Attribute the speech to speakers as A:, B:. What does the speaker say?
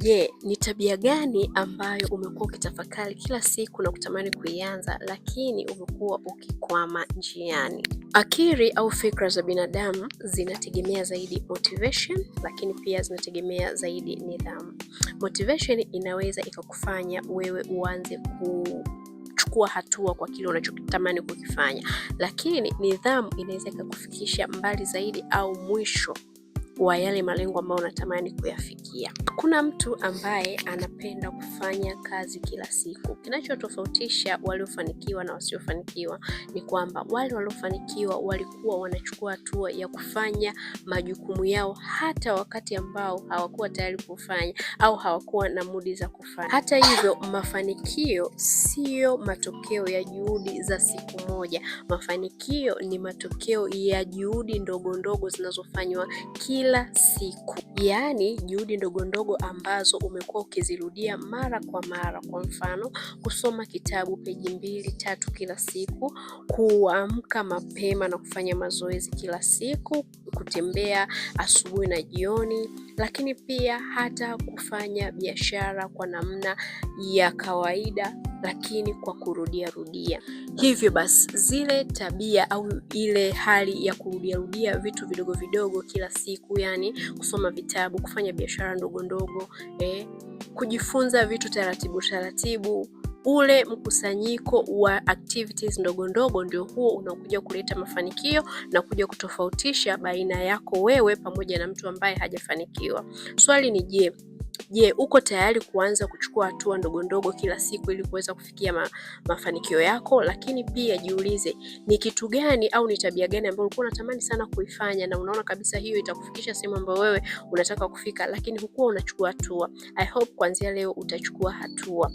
A: Je, ni tabia gani ambayo umekuwa ukitafakari kila siku na kutamani kuianza lakini umekuwa ukikwama njiani? Akili au fikra za binadamu zinategemea zaidi motivation, lakini pia zinategemea zaidi nidhamu. Motivation inaweza ikakufanya wewe uanze kuchukua hatua kwa kile unachotamani kukifanya, lakini nidhamu inaweza ikakufikisha mbali zaidi au mwisho wa yale malengo ambayo unatamani kuyafikia. Kuna mtu ambaye anapenda kufanya kazi kila siku. Kinachotofautisha waliofanikiwa na wasiofanikiwa ni kwamba wale waliofanikiwa walikuwa wanachukua hatua ya kufanya majukumu yao hata wakati ambao hawakuwa tayari kufanya au hawakuwa na mudi za kufanya. Hata hivyo, mafanikio sio matokeo ya juhudi za siku moja. Mafanikio ni matokeo ya juhudi ndogo ndogo zinazofanywa kila siku. Yaani juhudi ndogo ndogo ambazo umekuwa ukizirudia mara kwa mara. Kwa mfano, kusoma kitabu peji 2-3 kila siku, kuamka mapema na kufanya mazoezi kila siku, kutembea asubuhi na jioni, lakini pia hata kufanya biashara kwa namna ya kawaida lakini kwa kurudia. Hivyo basi zile tabia au ile hali ya kurudia vitu vidogo vidogo kila siku, yani kusoma vitabu, kufanya biashara ndogo ndogo, kujifunza vitu taratibu, ule mkusanyiko wa activities ndogo ndogo ndio huo unakuja kuleta mafanikio na kuja kutofautisha baina yako wewe pamoja na mtu ambaye hajafanikiwa. Swali ni je, uko tayari kuanza kuchukua hatua ndogo ndogo kila siku ili kuweza kufikia mafanikio yako? Lakini pia jiulize, ni kitu gani au ni tabia gani ambayo ulikuwa unatamani sana kuifanya na unaona kabisa hiyo itakufikisha sehemu ambayo wewe unataka kufika, lakini hukuwa unachukua hatua. I hope kuanzia leo utachukua hatua.